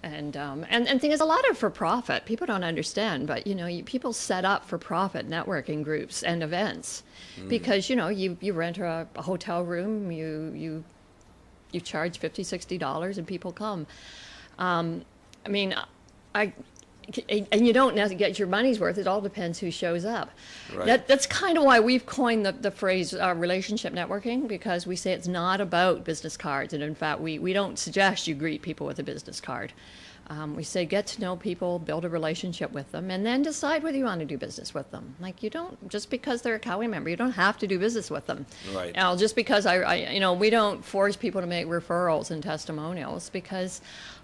And thing is, a lot of for-profit, people don't understand, but you know, people set up for-profit networking groups and events because you know, you rent a hotel room, you charge $50, $60 and people come. I mean, and you don't get your money's worth. It all depends who shows up. Right. That's kind of why we've coined the phrase relationship networking, because we say it's not about business cards. And in fact, we don't suggest you greet people with a business card. We say get to know people, build a relationship with them, and then decide whether you want to do business with them. Like, you don't, just because they're a CAWEE member, you don't have to do business with them. Right. Now, just because you know, we don't force people to make referrals and testimonials, because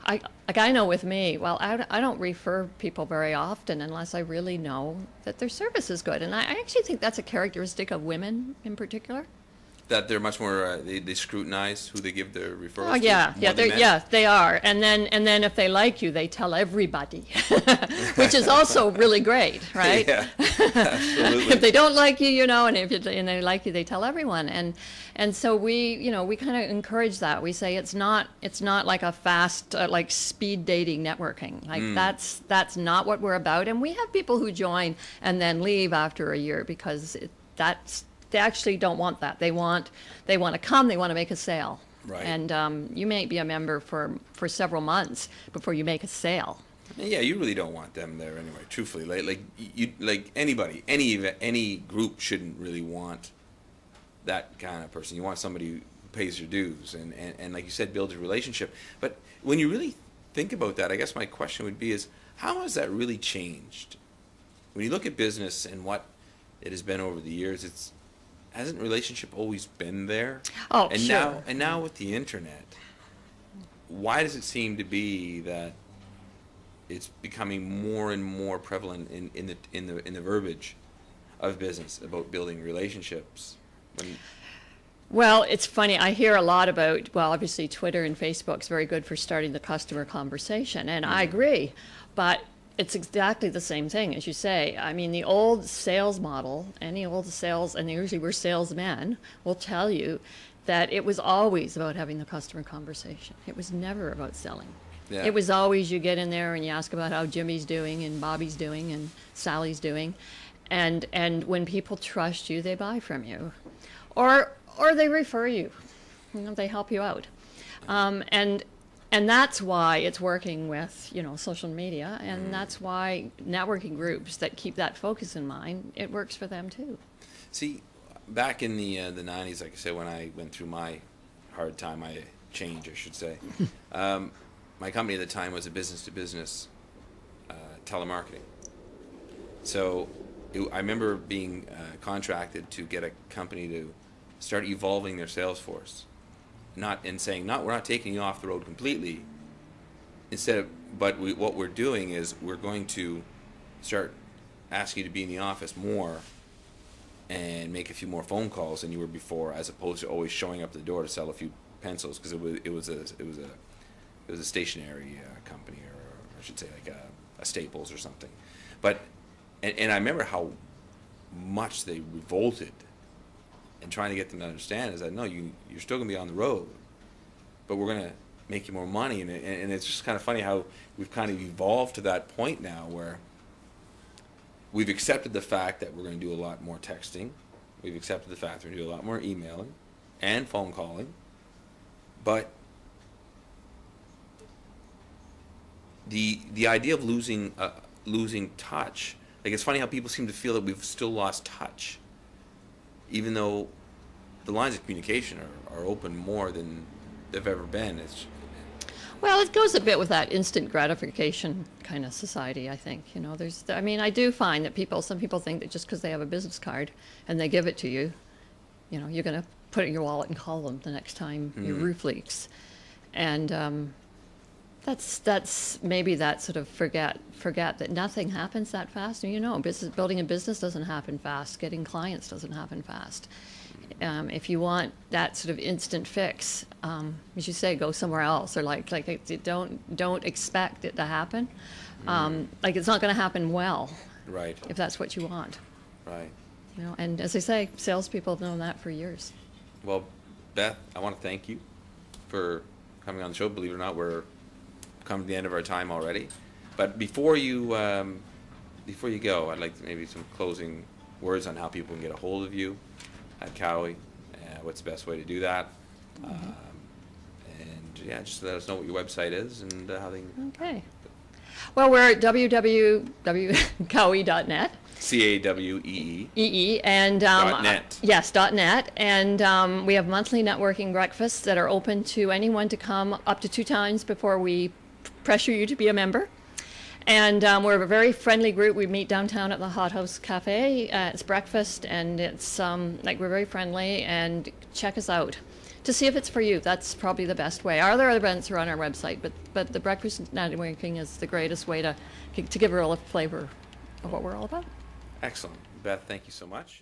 I know with me, well, I don't refer people very often unless I really know that their service is good. And I actually think that's a characteristic of women in particular. That they're much more, they scrutinize who they give their referrals Oh yeah, to. Yeah, they are. And then if they like you, they tell everybody, which is also really great, right? Yeah, absolutely. If they don't like you, you know, and and they like you, they tell everyone. And so we kind of encourage that. We say it's not like a fast like speed dating networking. Like that's not what we're about. And we have people who join and then leave after a year because they actually don't want that. They want to come. They want to make a sale. Right. And you may be a member for several months before you make a sale. Yeah, you really don't want them there anyway. Truthfully, like anybody, any group shouldn't really want that kind of person. You want somebody who pays their dues and like you said, builds a relationship. But when you really think about that, I guess my question would be is, how has that really changed? When you look at business and what it has been over the years, hasn't relationship always been there? Oh, and sure. Now with the internet, why does it seem to be that it's becoming more and more prevalent in the verbiage of business about building relationships? Well, it's funny. I hear a lot about, well, obviously Twitter and Facebook's very good for starting the customer conversation, and I agree, but it's exactly the same thing, as you say. I mean, the old sales model, any old sales, and usually we're salesmen, will tell you that it was always about having the customer conversation. It was never about selling. Yeah. It was always you get in there and you ask about how Jimmy's doing and Bobby's doing and Sally's doing. And when people trust you, they buy from you. Or they refer you. You know, they help you out. And that's why it's working with, you know, social media, and that's why networking groups that keep that focus in mind, it works for them too. See, back in the 90s, like I said, when I went through my hard time, I should say, my company at the time was a business-to-business telemarketing. So I remember being contracted to get a company to start evolving their sales force. Saying we're not taking you off the road completely. But what we're doing is we're going to start asking you to be in the office more and make a few more phone calls than you were before, as opposed to always showing up at the door to sell a few pencils, because it was a stationery company, or I should say like a Staples or something. But and I remember how much they revolted. And trying to get them to understand is that, no, you're still going to be on the road, but we're going to make you more money. And it's just kind of funny how we've kind of evolved to that point now where we've accepted the fact that we're going to do a lot more texting. We've accepted the fact that we're going to do a lot more emailing and phone calling. But the idea of losing touch, like, it's funny how people seem to feel that we've still lost touch, even though the lines of communication are open more than they've ever been. Well, it goes a bit with that instant gratification kind of society, I think. You know, I mean, I do find that some people think that just because they have a business card and they give it to you, you know, you're going to put it in your wallet and call them the next time your roof leaks. And that's maybe that sort of forget that nothing happens that fast. And, you know, building a business doesn't happen fast. Getting clients doesn't happen fast. If you want that sort of instant fix, as you say, go somewhere else, or like don't expect it to happen. Like, it's not going to happen well. Right. If that's what you want. Right. You know, and as I say, salespeople have known that for years. Well, Beth, I want to thank you for coming on the show. Believe it or not, we're come to the end of our time already. But before you go, I'd like maybe some closing words on how people can get a hold of you at CAWEE. What's the best way to do that? And yeah, just let us know what your website is and how they can. Okay. Well, we're at www.CAWEE.net. CAWEE. And .net. Yes, .net. And we have monthly networking breakfasts that are open to anyone to come up to 2 times before we pressure you to be a member. And we're a very friendly group. We meet downtown at the Hot House Cafe. It's breakfast, and it's like we're very friendly. And check us out to see if it's for you. That's probably the best way. Our other events are on our website, but the breakfast networking is the greatest way to give a real flavor of what we're all about. Excellent. Beth, thank you so much.